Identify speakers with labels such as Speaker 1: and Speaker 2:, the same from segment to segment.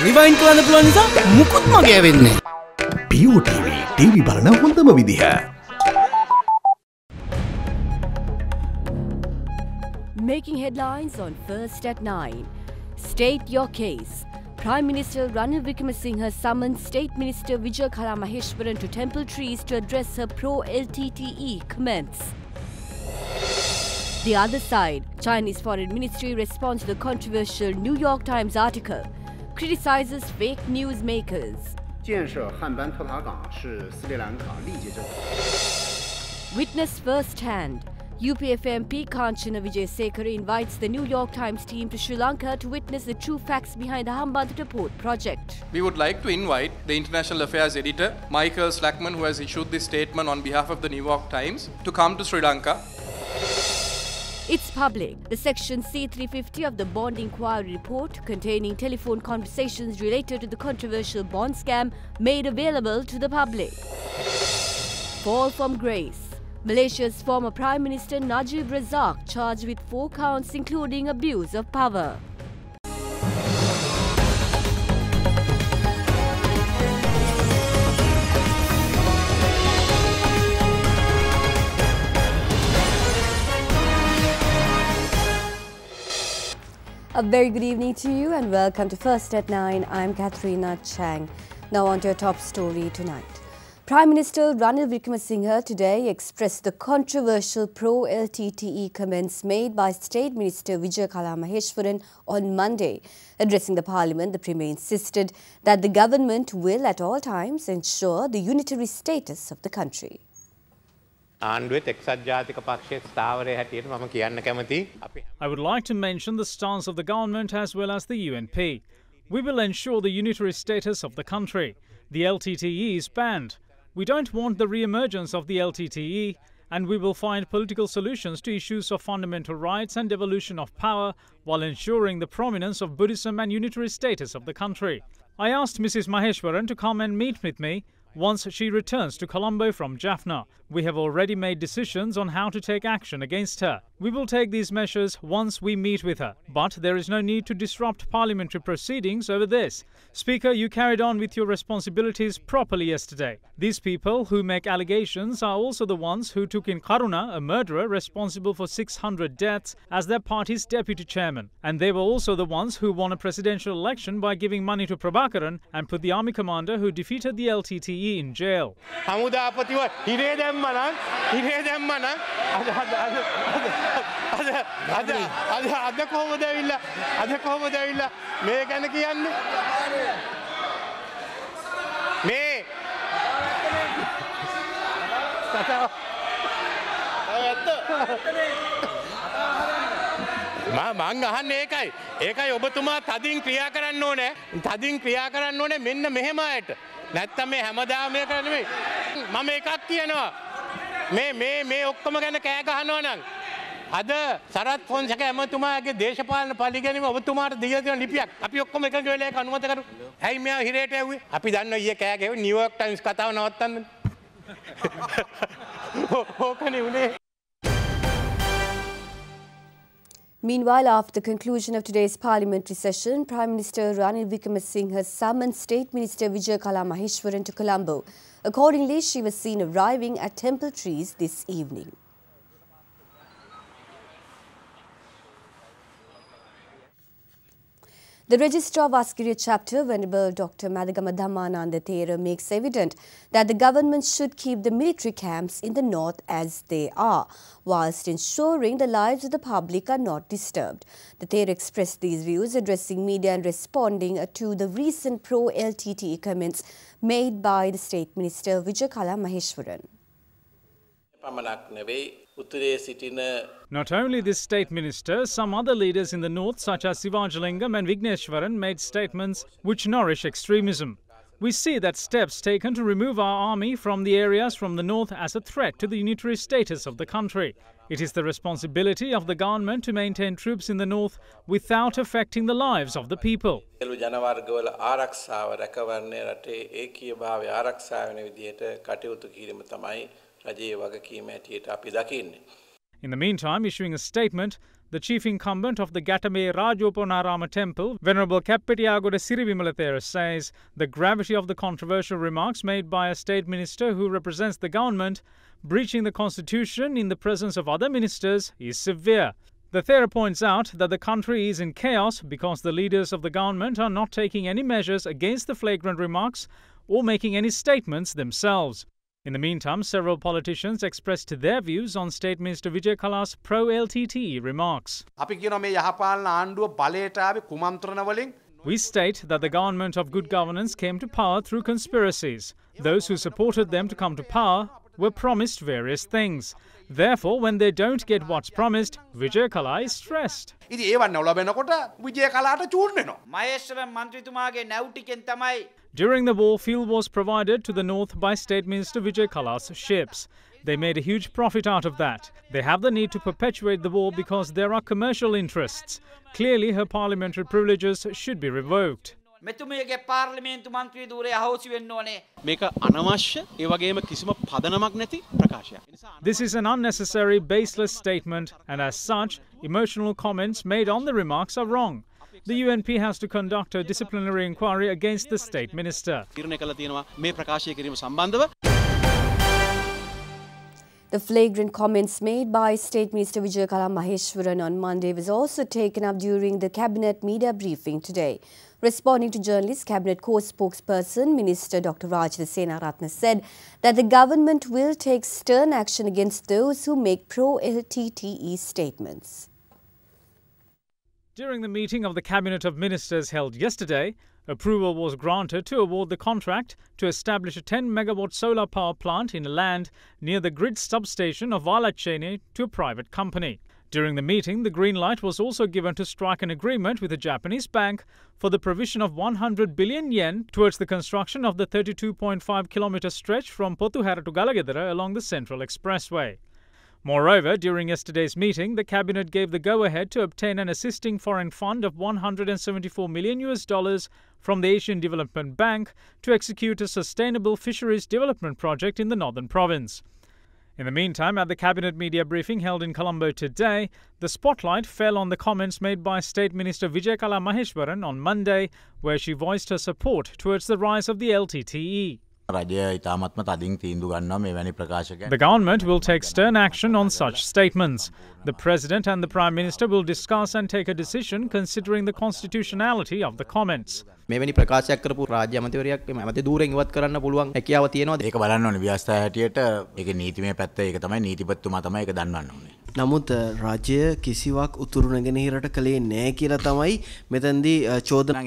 Speaker 1: Rewind කරන්න පුළුවන් නිසා මුකුත් මගේ වෙන්නේ.
Speaker 2: BOTV TV බලන හොඳම විදිහ.
Speaker 3: Making headlines on First at 9. State your case. Prime Minister Ranil Wickremesinghe summoned State Minister Vijayakala Maheshwaran to Temple Trees to address her pro-LTTE comments. The other side, Chinese Foreign Ministry responds to the controversial New York Times article, criticizes fake news makers.
Speaker 4: 建设汉班特塔港是斯里兰卡历届政府。
Speaker 3: Witness firsthand. UPFMP Kanchana Vijayasekara invites the New York Times team to Sri Lanka to witness the true facts behind the Hambantota Port project.
Speaker 5: We would like to invite the International Affairs editor, Michael Slackman, who has issued this statement on behalf of the New York Times, to come to Sri Lanka.
Speaker 3: It's public. The section C350 of the Bond Inquiry Report, containing telephone conversations related to the controversial bond scam, made available to the public. Fall from grace. Malaysia's former Prime Minister Najib Razak charged with 4 counts including abuse of power. A very good evening to you and welcome to First at 9. I'm Katharina Chang. Now on to our top story tonight. Prime Minister Ranil Wickremesinghe today expressed the controversial pro-LTTE comments made by State Minister Vijayakala Maheshwaran on Monday. Addressing the Parliament, the Premier insisted that the government will at all times ensure the unitary status of the country.
Speaker 6: I
Speaker 7: would like to mention the stance of the government as well as the UNP. We will ensure the unitary status of the country. The LTTE is banned. We don't want the re-emergence of the LTTE, and we will find political solutions to issues of fundamental rights and devolution of power while ensuring the prominence of Buddhism and unitary status of the country. I asked Mrs. Maheshwaran to come and meet with me once she returns to Colombo from Jaffna. We have already made decisions on how to take action against her. We will take these measures once we meet with her. But there is no need to disrupt parliamentary proceedings over this. Speaker, you carried on with your responsibilities properly yesterday. These people who make allegations are also the ones who took in Karuna, a murderer responsible for 600 deaths, as their party's deputy chairman. And they were also the ones who won a presidential election by giving money to Prabhakaran and put the army commander who defeated the LTTE in jail.
Speaker 6: මං අහන්නේ ඒකයි ඔබතුමා තදින් ක්‍රියා කරන්න ඕනේ තදින් ක්‍රියා කරන්න ඕනේ මෙන්න මෙහෙම අයට නැත්තම් මේ හැමදාම මේක නෙමෙයි මම එකක් කියනවා මේ ඔක්කොම ගැන කෑ ගහනවා නම් අද සරත් ෆොන්සේක එමතුමාගේ දේශපාලන පරිගැනීම ඔබතුමාට දීලා තියෙන ලිපියක් අපි ඔක්කොම එකඟ වෙලා ඒක අනුමත කරමු. ඇයි මෙයා හිරේට ඇව්වේ? අපි දන්නවා ඊයේ කෑ ගැහුවේ නිව්යෝක් ටයිම්ස් කතාව නවත්තන්න. ඕකනේ උනේ.
Speaker 3: Meanwhile, after the conclusion of today's parliamentary session, Prime Minister Ranil Wickremesinghe summoned State Minister Vijayakala Maheshwaran to Colombo. Accordingly, she was seen arriving at Temple Trees this evening. The Registrar of Askiriya Chapter, Venerable Dr. Madagama Dhammananda Thera, makes evident that the government should keep the military camps in the north as they are, whilst ensuring the lives of the public are not disturbed. The Thera expressed these views addressing media and responding to the recent pro-LTTE comments made by the State Minister Vijayakala Maheshwaran.
Speaker 7: Not only this State Minister, some other leaders in the north such as Sivajalingam and Vigneshwaran made statements which nourish extremism. We see that steps taken to remove our army from the areas from the north as a threat to the unitary status of the country. It is the responsibility of the government to maintain troops in the north without affecting the lives of the people. In the meantime, issuing a statement, the chief incumbent of the Gatame Rajopanarama temple, Venerable Kappetiyagoda Sirivimalatera, says the gravity of the controversial remarks made by a state minister who represents the government breaching the constitution in the presence of other ministers is severe. The Thera points out that the country is in chaos because the leaders of the government are not taking any measures against the flagrant remarks or making any statements themselves. In the meantime, several politicians expressed their views on State Minister Vijay Kala's pro-LTTE remarks. We state that the government of good governance came to power through conspiracies. Those who supported them to come to power were promised various things. Therefore, when they don't get what's promised, Vijay Kala is stressed. During the war, fuel was provided to the north by State Minister Vijay Kala's ships. They made a huge profit out of that. They have the need to perpetuate the war because there are commercial interests. Clearly, her parliamentary privileges should be revoked. This is an unnecessary, baseless statement, and as such, emotional comments made on the remarks are wrong. The UNP has to conduct a disciplinary inquiry against the state minister.
Speaker 3: The flagrant comments made by State Minister Vijay Kala Maheshwaran on Monday was also taken up during the Cabinet media briefing today. Responding to journalists, Cabinet co-spokesperson Minister Dr. Rajitha Senaratne said that the government will take stern action against those who make pro-LTTE statements.
Speaker 7: During the meeting of the Cabinet of Ministers held yesterday, approval was granted to award the contract to establish a 10-megawatt solar power plant in land near the grid substation of Valachene to a private company. During the meeting, the green light was also given to strike an agreement with a Japanese bank for the provision of 100 billion yen towards the construction of the 32.5-kilometer stretch from Pottuhara to Galagedara along the Central Expressway. Moreover, during yesterday's meeting, the Cabinet gave the go-ahead to obtain an assisting foreign fund of $174 million from the Asian Development Bank to execute a sustainable fisheries development project in the northern province. In the meantime, at the Cabinet media briefing held in Colombo today, the spotlight fell on the comments made by State Minister Vijay Kala Maheshwaran on Monday, where she voiced her support towards the rise of the LTTE. The government will take stern action on such statements. The President and the Prime Minister will discuss and take a decision considering the constitutionality of the comments.
Speaker 8: නමුත් රාජ්‍ය කිසිවක් උතුරු නැගෙනහිරට කළේ නැහැ කියලා තමයි මෙතනදී චෝදනා.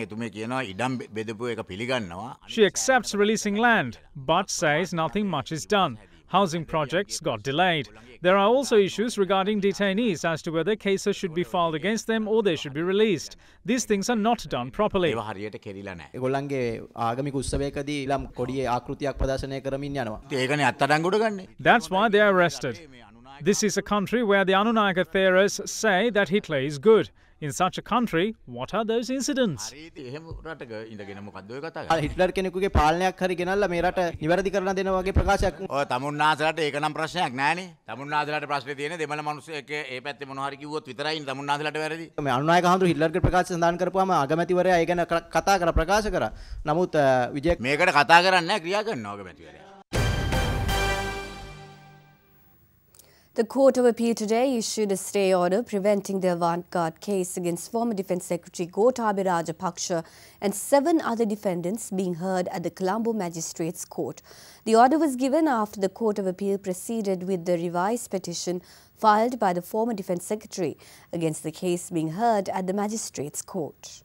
Speaker 7: She accepts releasing land, but says nothing much is done. Housing projects got delayed. There are also issues regarding detainees as to whether cases should be filed against them or they should be released. These things are not done properly. That's why they are arrested. This is a country where the Anunnaka theorists say that Hitler is good. In such a country, what are those incidents?
Speaker 8: Hitler කෙනෙකුගේ පාලනයක් හරි ගෙනල්ලා මේ රට නිවැරදි කරලා දෙන වගේ ප්‍රකාශයක්.
Speaker 9: ඔය තමුන්නාසලට ඒක නම් ප්‍රශ්නයක් නෑනේ. තමුන්නාසලට ප්‍රශ්නේ තියෙන්නේ දෙමළ මිනිස්සෙක් ඒ පැත්තේ මොනවා හරි කිව්වොත් විතරයි තමුන්නාසලට වැරදි.
Speaker 8: මේ අනුනායක හඳුරු හිට්ලර්ගේ ප්‍රකාශ සඳහන් කරපුවාම අගමැතිවරයා ඒ ගැන කතා කරලා ප්‍රකාශ කරා. නමුත් විජය
Speaker 9: මේකට කතා කරන්නේ නැහැ ක්‍රියා කරනවා අගමැතිවරයා.
Speaker 3: The Court of Appeal today issued a stay order preventing the AVANT case against former Defence Secretary Gotabaya Rajapaksa and 7 other defendants being heard at the Colombo Magistrates Court. The order was given after the Court of Appeal proceeded with the revised petition filed by the former Defence Secretary against the case being heard at the Magistrates Court.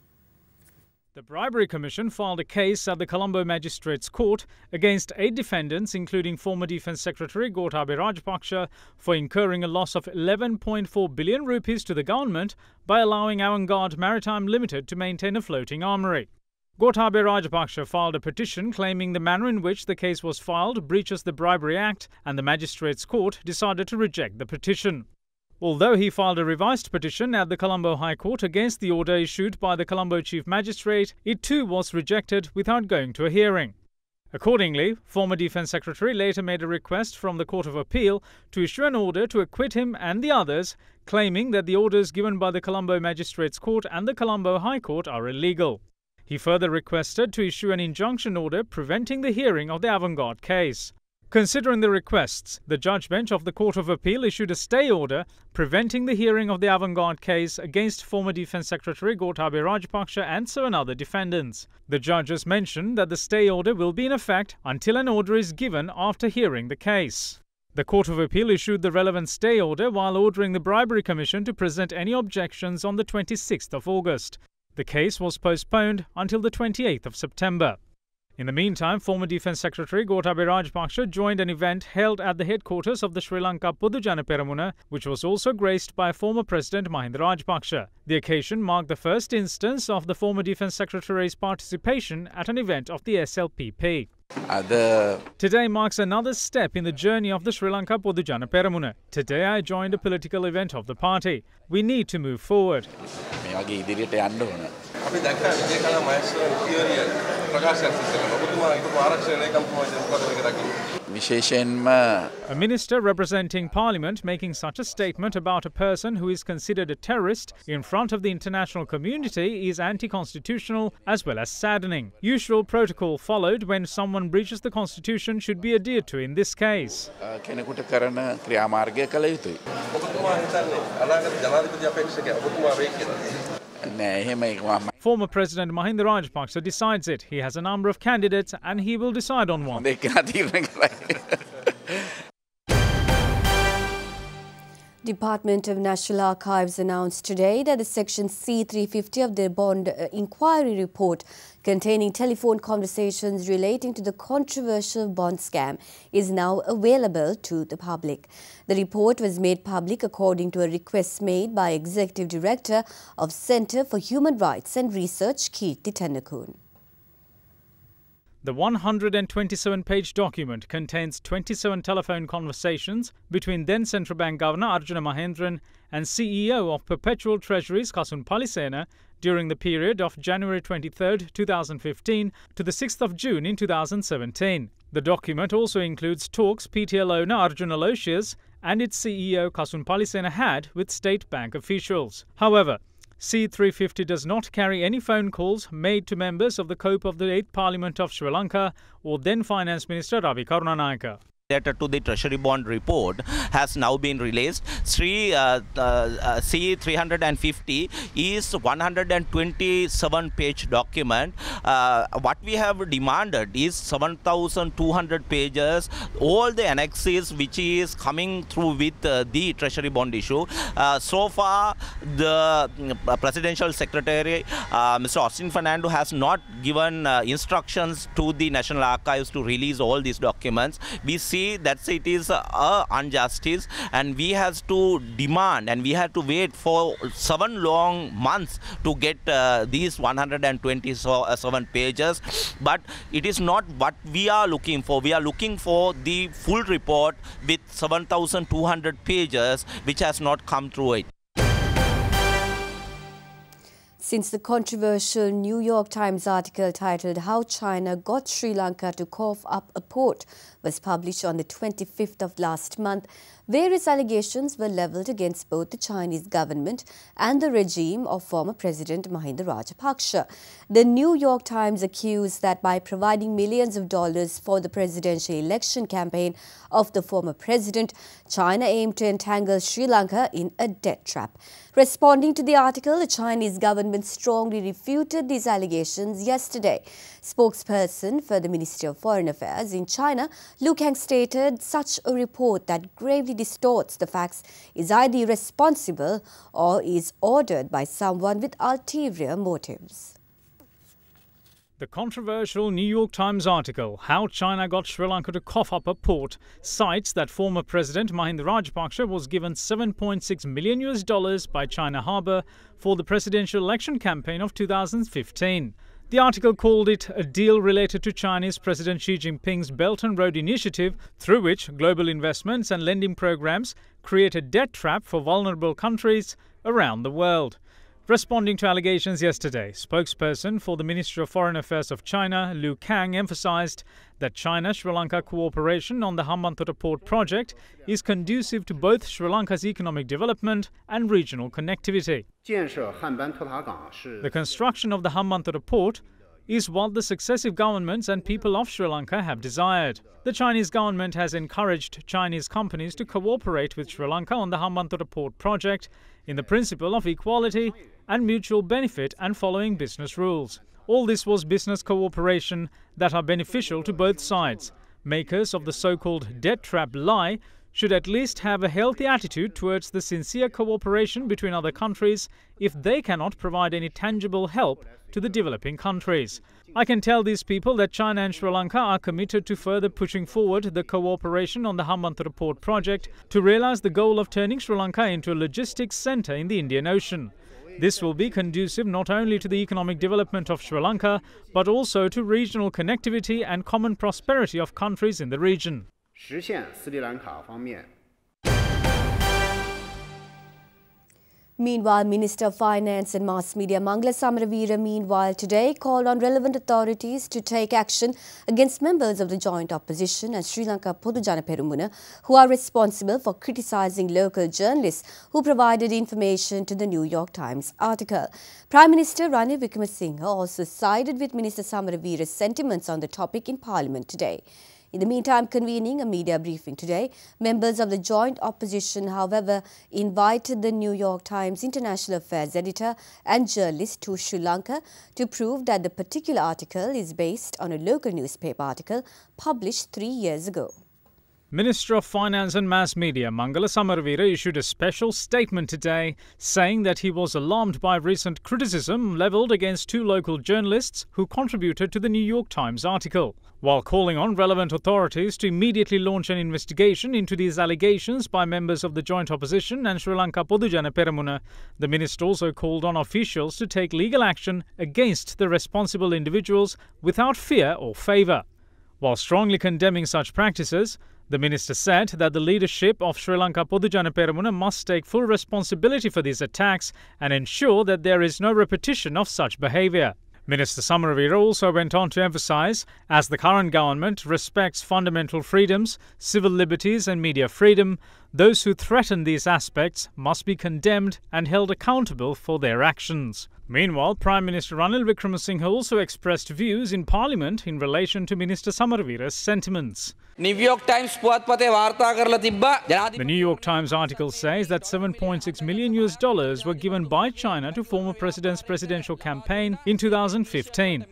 Speaker 7: The Bribery Commission filed a case at the Colombo Magistrates Court against 8 defendants, including former Defence Secretary Gotabaya Rajapaksa, for incurring a loss of 11.4 billion rupees to the government by allowing AVANT Maritime Limited to maintain a floating armoury. Gotabaya Rajapaksa filed a petition claiming the manner in which the case was filed breaches the Bribery Act, and the Magistrates Court decided to reject the petition. Although he filed a revised petition at the Colombo High Court against the order issued by the Colombo Chief Magistrate, it too was rejected without going to a hearing. Accordingly, former Defence Secretary later made a request from the Court of Appeal to issue an order to acquit him and the others, claiming that the orders given by the Colombo Magistrates Court and the Colombo High Court are illegal. He further requested to issue an injunction order preventing the hearing of the AVANT case. Considering the requests, the judge bench of the Court of Appeal issued a stay order preventing the hearing of the AVANT case against former Defence Secretary Gotabaya Rajapaksa and 7 other defendants. The judges mentioned that the stay order will be in effect until an order is given after hearing the case. The Court of Appeal issued the relevant stay order while ordering the Bribery Commission to present any objections on the 26th of August. The case was postponed until the 28th of September. In the meantime, former Defence Secretary Gotabaya Rajapaksa joined an event held at the headquarters of the Sri Lanka Podujana Peramuna, which was also graced by former President Mahinda Rajapaksa. The occasion marked the first instance of the former Defence Secretary's participation at an event of the SLPP. Today marks another step in the journey of the Sri Lanka Podujana Peramuna. Today I joined a political event of the party. We need to move forward. A minister representing Parliament making such a statement about a person who is considered a terrorist in front of the international community is anti-constitutional as well as saddening. Usual protocol followed when someone breaches the constitution should be adhered to in this case. Former President Mahinda Rajapaksa decides it. He has a number of candidates and he will decide on one.
Speaker 3: Department of National Archives announced today that the Section C350 of the Bond Inquiry Report containing telephone conversations relating to the controversial bond scam is now available to the public. The report was made public according to a request made by Executive Director of Centre for Human Rights and Research, Kirti Tennakun.
Speaker 7: The 127-page document contains 27 telephone conversations between then Central Bank Governor Arjuna Mahendran and CEO of Perpetual Treasuries Kasun Palisena during the period of January 23, 2015 to the 6th of June in 2017. The document also includes talks PTL owner Arjuna Aloysius and its CEO Kasun Palisena had with state bank officials. However, C350 does not carry any phone calls made to members of the COPE of the 8th Parliament of Sri Lanka or then Finance Minister Ravi Karunanayaka.
Speaker 10: Letter to the Treasury Bond report has now been released. C350 is 127-page document. What we have demanded is 7,200 pages, all the annexes which is coming through with the Treasury Bond issue. So far, the Presidential Secretary, Mr. Austin Fernando, has not given instructions to the National Archives to release all these documents. We see that it is a injustice and we have to demand and we have to wait for 7 long months to get these 127 pages, but it is not what we are looking for. We are looking for the full report with 7,200 pages which has not come through it.
Speaker 3: Since the controversial New York Times article titled "How China Got Sri Lanka to Cough Up a Port" was published on the 25th of last month, various allegations were levelled against both the Chinese government and the regime of former President Mahinda Rajapaksa. The New York Times accused that by providing millions of dollars for the presidential election campaign of the former president, China aimed to entangle Sri Lanka in a debt trap. Responding to the article, the Chinese government strongly refuted these allegations yesterday. Spokesperson for the Ministry of Foreign Affairs in China, Lu Kang, stated such a report that gravely distorts the facts is either irresponsible or is ordered by someone with ulterior motives.
Speaker 7: The controversial New York Times article, "How China Got Sri Lanka to Cough Up a Port," cites that former President Mahinda Rajapaksa was given $7.6 million by China Harbour for the presidential election campaign of 2015. The article called it a deal related to Chinese President Xi Jinping's Belt and Road Initiative, through which global investments and lending programs create a debt trap for vulnerable countries around the world. Responding to allegations yesterday, spokesperson for the Ministry of Foreign Affairs of China, Liu Kang, emphasized that China-Sri Lanka cooperation on the Hambantota port project is conducive to both Sri Lanka's economic development and regional connectivity. The construction of the Hambantota port is what the successive governments and people of Sri Lanka have desired. The Chinese government has encouraged Chinese companies to cooperate with Sri Lanka on the Hambantota port project in the principle of equality and mutual benefit and following business rules. All this was business cooperation that are beneficial to both sides. Makers of the so-called debt trap lie should at least have a healthy attitude towards the sincere cooperation between other countries if they cannot provide any tangible help to the developing countries. I can tell these people that China and Sri Lanka are committed to further pushing forward the cooperation on the Hambantota port project to realize the goal of turning Sri Lanka into a logistics center in the Indian Ocean. This will be conducive not only to the economic development of Sri Lanka, but also to regional connectivity and common prosperity of countries in the region.
Speaker 3: Meanwhile, Minister of Finance and Mass Media Mangala Samaraweera today called on relevant authorities to take action against members of the joint opposition and Sri Lanka Podujana Peramuna who are responsible for criticising local journalists who provided information to the New York Times article. Prime Minister Ranil Wickremesinghe also sided with Minister Samaraweera's sentiments on the topic in Parliament today. In the meantime, convening a media briefing today, members of the joint opposition, however, invited the New York Times international affairs editor and journalist to Sri Lanka to prove that the particular article is based on a local newspaper article published 3 years ago.
Speaker 7: Minister of Finance and Mass Media Mangala Samaraweera issued a special statement today saying that he was alarmed by recent criticism levelled against 2 local journalists who contributed to the New York Times article. While calling on relevant authorities to immediately launch an investigation into these allegations by members of the joint opposition and Sri Lanka Podujana Peramuna, the minister also called on officials to take legal action against the responsible individuals without fear or favour. While strongly condemning such practices, the minister said that the leadership of Sri Lanka Podujana Peramuna must take full responsibility for these attacks and ensure that there is no repetition of such behaviour. Minister Samaraweera also went on to emphasise, as the current government respects fundamental freedoms, civil liberties and media freedom, those who threaten these aspects must be condemned and held accountable for their actions. Meanwhile, Prime Minister Ranil Wickremesinghe also expressed views in Parliament in relation to Minister Samaraweera's sentiments. The New York Times article says that $7.6 million were given by China to former president's presidential campaign in 2015.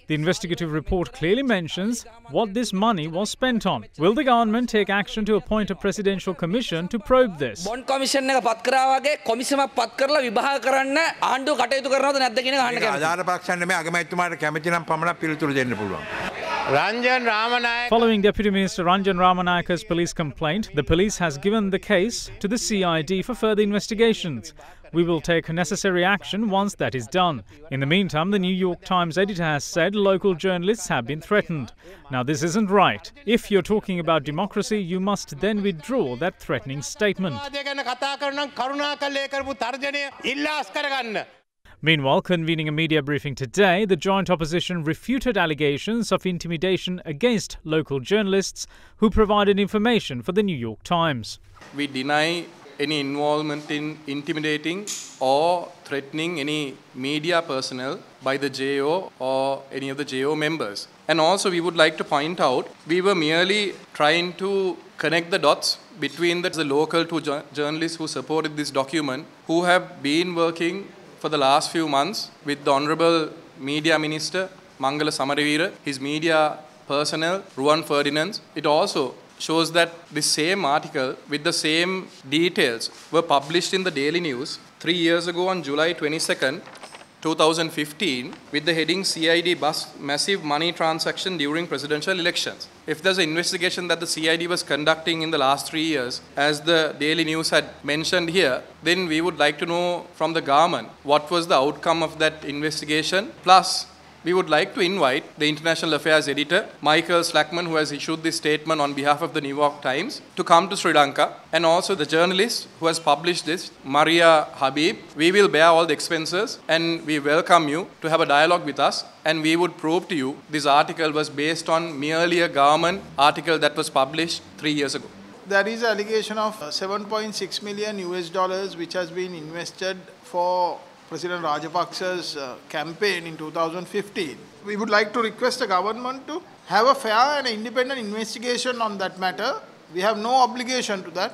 Speaker 7: The investigative report clearly mentions what this money was spent on. Will the government take action to appoint a presidential commission to probe this? Following Deputy Minister Ranjan Ramanayaka's police complaint, the police has given the case to the CID for further investigations. We will take necessary action once that is done. In the meantime, the New York Times editor has said local journalists have been threatened. Now, this isn't right. If you're talking about democracy, you must then withdraw that threatening statement. Meanwhile, convening a media briefing today, the joint opposition refuted allegations of intimidation against local journalists who provided information for the New York Times.
Speaker 5: We deny any involvement in intimidating or threatening any media personnel by the JO or any of the JO members. And also we would like to point out, we were merely trying to connect the dots between the local 2 journalists who supported this document, who have been working for the last few months with the Honourable Media Minister Mangala Samaraweera, his media personnel, Ruwan Ferdinand. It also shows that the same article with the same details were published in the Daily News 3 years ago on July 22nd, 2015 with the heading CID bust massive money transaction during presidential elections. If there's an investigation that the CID was conducting in the last 3 years, as the Daily News had mentioned here, then we would like to know from the government what was the outcome of that investigation, plus we would like to invite the International Affairs Editor, Michael Slackman, who has issued this statement on behalf of the New York Times, to come to Sri Lanka, and also the journalist who has published this, Maria Habib. We will bear all the expenses, and we welcome you to have a dialogue with us, and we would prove to you this article was based on merely a government article that was published 3 years ago.
Speaker 11: There is an allegation of 7.6 million US dollars which has been invested for President Rajapaksa's campaign in 2015. We would like to request the government to have a fair and independent investigation on that matter. We have no obligation to that.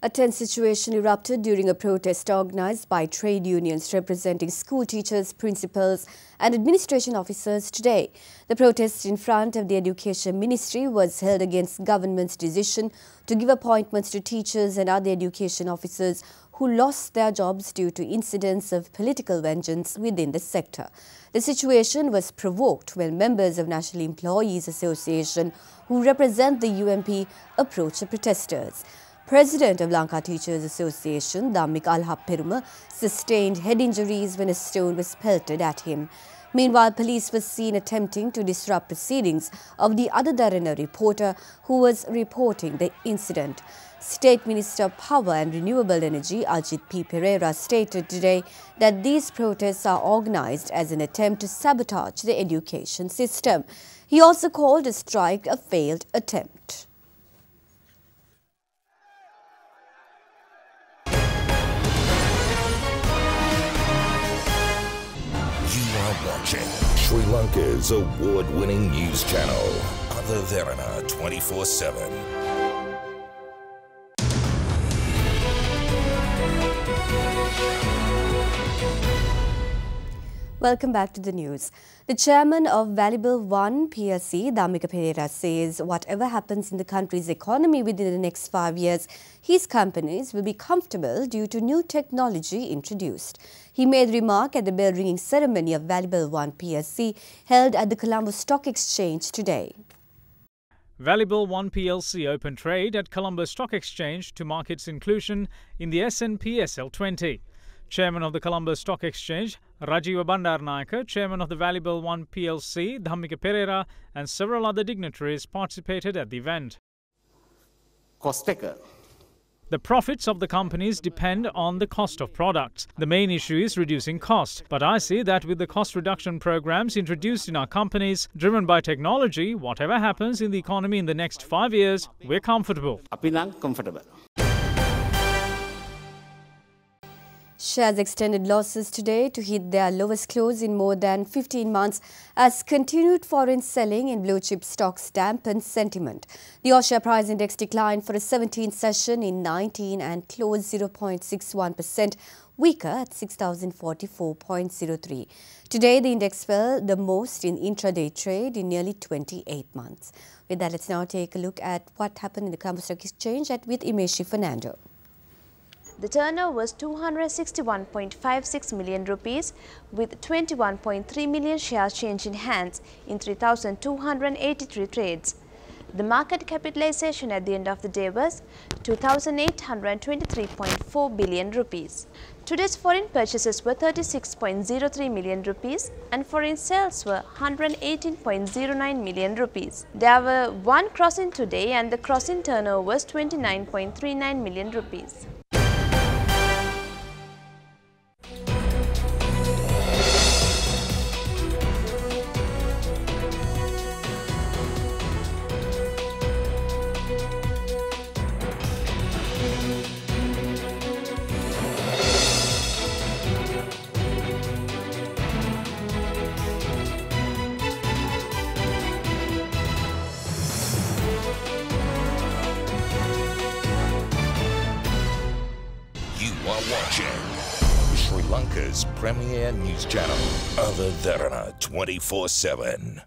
Speaker 3: A tense situation erupted during a protest organized by trade unions representing school teachers, principals and administration officers today. The protest in front of the Education Ministry was held against government's decision to give appointments to teachers and other education officers who lost their jobs due to incidents of political vengeance within the sector. The situation was provoked when members of National Employees Association who represent the UMP approached the protesters. President of Lanka Teachers Association, Dhammik Alhapperuma, sustained head injuries when a stone was pelted at him. Meanwhile, police was seen attempting to disrupt proceedings of the other Derana reporter who was reporting the incident. State Minister of Power and Renewable Energy, Ajit P. Pereira, stated today that these protests are organized as an attempt to sabotage the education system. He also called a strike a failed attempt.
Speaker 12: You are watching Sri Lanka's award-winning news channel, Derana 24/7.
Speaker 3: Welcome back to the news. The chairman of Valuable One PLC, Dhammik Pereira, says whatever happens in the country's economy within the next 5 years, his companies will be comfortable due to new technology introduced. He made the remark at the bell-ringing ceremony of Valuable One PLC held at the Colombo Stock Exchange today.
Speaker 7: Valuable One PLC opened trade at Colombo Stock Exchange to mark its inclusion in the S&P SL20. Chairman of the Colombo Stock Exchange, Rajiva Bandaranaike, Chairman of the Valuable One PLC, Dhammik Pereira, and several other dignitaries participated at the event. The profits of the companies depend on the cost of products. The main issue is reducing cost. But I see that with the cost reduction programs introduced in our companies, driven by technology, whatever happens in the economy in the next 5 years, we're comfortable.
Speaker 3: Shares extended losses today to hit their lowest close in more than 15 months as continued foreign selling in blue-chip stocks dampened sentiment. The All-Share Price Index declined for a 17th session in 19 and closed 0.61% weaker at 6,044.03. Today, the index fell the most in intraday trade in nearly 28 months. With that, let's now take a look at what happened in the Colombo Stock Exchange with Imeshi Fernando.
Speaker 13: The turnover was 261.56 million rupees with 21.3 million shares changed in hands in 3,283 trades. The market capitalization at the end of the day was 2,823.4 billion rupees. Today's foreign purchases were 36.03 million rupees and foreign sales were 118.09 million rupees. There were one crossing today and the crossing turnover was 29.39 million rupees.
Speaker 12: Watching Sri Lanka's premier news channel, Derana 24/7.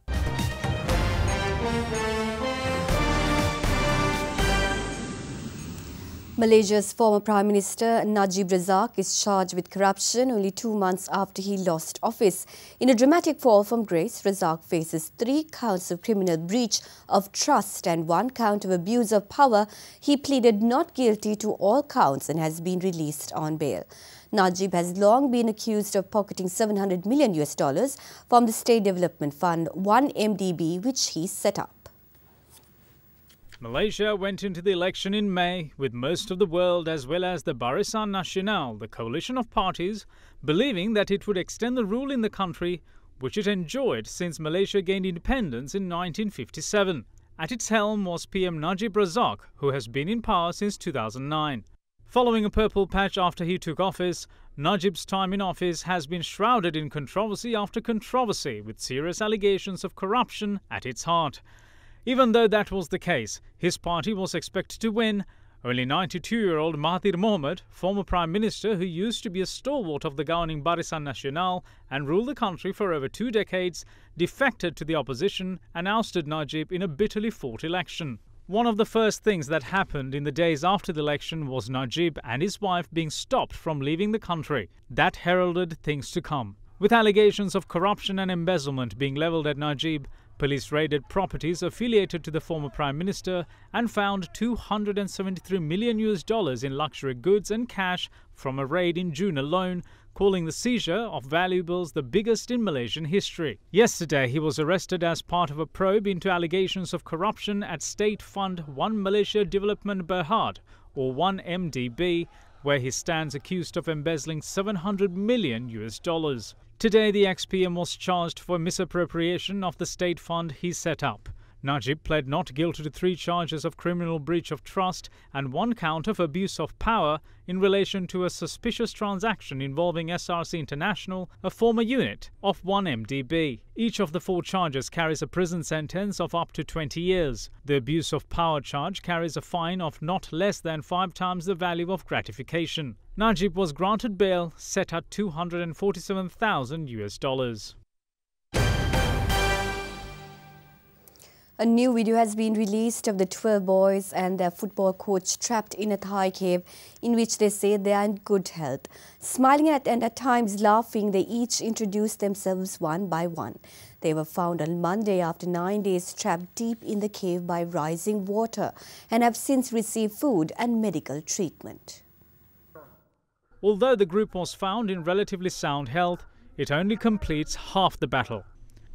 Speaker 3: Malaysia's former Prime Minister Najib Razak is charged with corruption only 2 months after he lost office. In a dramatic fall from grace, Razak faces 3 counts of criminal breach of trust and 1 count of abuse of power. He pleaded not guilty to all counts and has been released on bail. Najib has long been accused of pocketing $700 million from the State Development Fund 1MDB, which he set up.
Speaker 7: Malaysia went into the election in May with most of the world as well as the Barisan Nasional, the coalition of parties, believing that it would extend the rule in the country which it enjoyed since Malaysia gained independence in 1957. At its helm was PM Najib Razak, who has been in power since 2009. Following a purple patch after he took office, Najib's time in office has been shrouded in controversy after controversy, with serious allegations of corruption at its heart. Even though that was the case, his party was expected to win. Only 92-year-old Mahathir Mohamad, former Prime Minister who used to be a stalwart of the governing Barisan Nasional and ruled the country for over 2 decades, defected to the opposition and ousted Najib in a bitterly fought election. One of the first things that happened in the days after the election was Najib and his wife being stopped from leaving the country. That heralded things to come. With allegations of corruption and embezzlement being levelled at Najib, police raided properties affiliated to the former Prime Minister and found $273 million in luxury goods and cash from a raid in June alone, calling the seizure of valuables the biggest in Malaysian history. Yesterday, he was arrested as part of a probe into allegations of corruption at State Fund 1 Malaysia Development Berhad, or 1MDB, where he stands accused of embezzling $700 million. Today, the ex-PM was charged for misappropriation of the state fund he set up. Najib pled not guilty to 3 charges of criminal breach of trust and 1 count of abuse of power in relation to a suspicious transaction involving SRC International, a former unit of 1MDB. Each of the 4 charges carries a prison sentence of up to 20 years. The abuse of power charge carries a fine of not less than 5 times the value of gratification. Najib was granted bail set at $247,000.
Speaker 3: A new video has been released of the 12 boys and their football coach trapped in a Thai cave in which they say they are in good health. Smiling and at times laughing, they each introduced themselves one by one. They were found on Monday after 9 days trapped deep in the cave by rising water and have since received food and medical treatment.
Speaker 7: Although the group was found in relatively sound health, it only completes half the battle.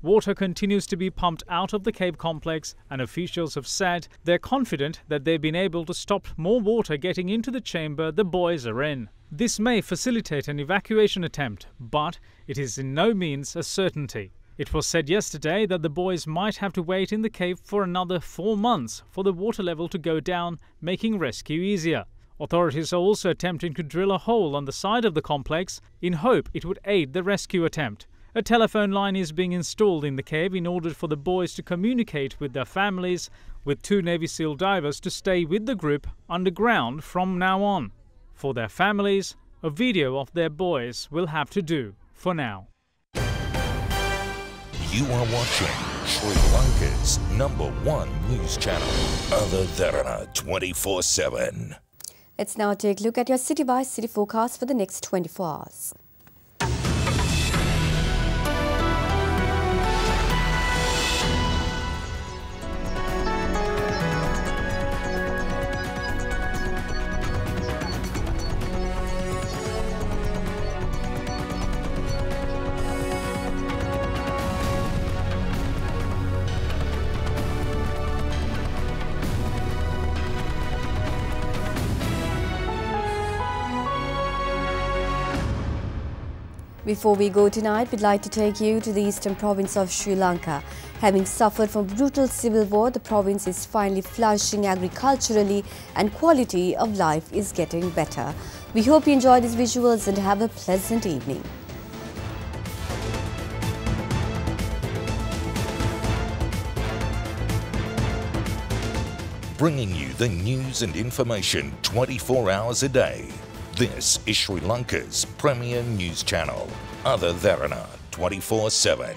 Speaker 7: Water continues to be pumped out of the cave complex, and officials have said they're confident that they've been able to stop more water getting into the chamber the boys are in. This may facilitate an evacuation attempt, but it is in no means a certainty. It was said yesterday that the boys might have to wait in the cave for another 4 months for the water level to go down, making rescue easier. Authorities are also attempting to drill a hole on the side of the complex in hope it would aid the rescue attempt. A telephone line is being installed in the cave in order for the boys to communicate with their families, with 2 Navy SEAL divers to stay with the group underground from now on. For their families, a video of their boys will have to do for now.
Speaker 12: You are watching Sri Lanka's #1 news channel, Derana 24/7.
Speaker 3: Let's now take a look at your city-by-city forecast for the next 24 hours. Before we go tonight, we'd like to take you to the eastern province of Sri Lanka. Having suffered from brutal civil war, the province is finally flourishing agriculturally and quality of life is getting better. We hope you enjoy these visuals and have a pleasant evening.
Speaker 12: Bringing you the news and information 24 hours a day. This is Sri Lanka's premier news channel, Derana 24/7.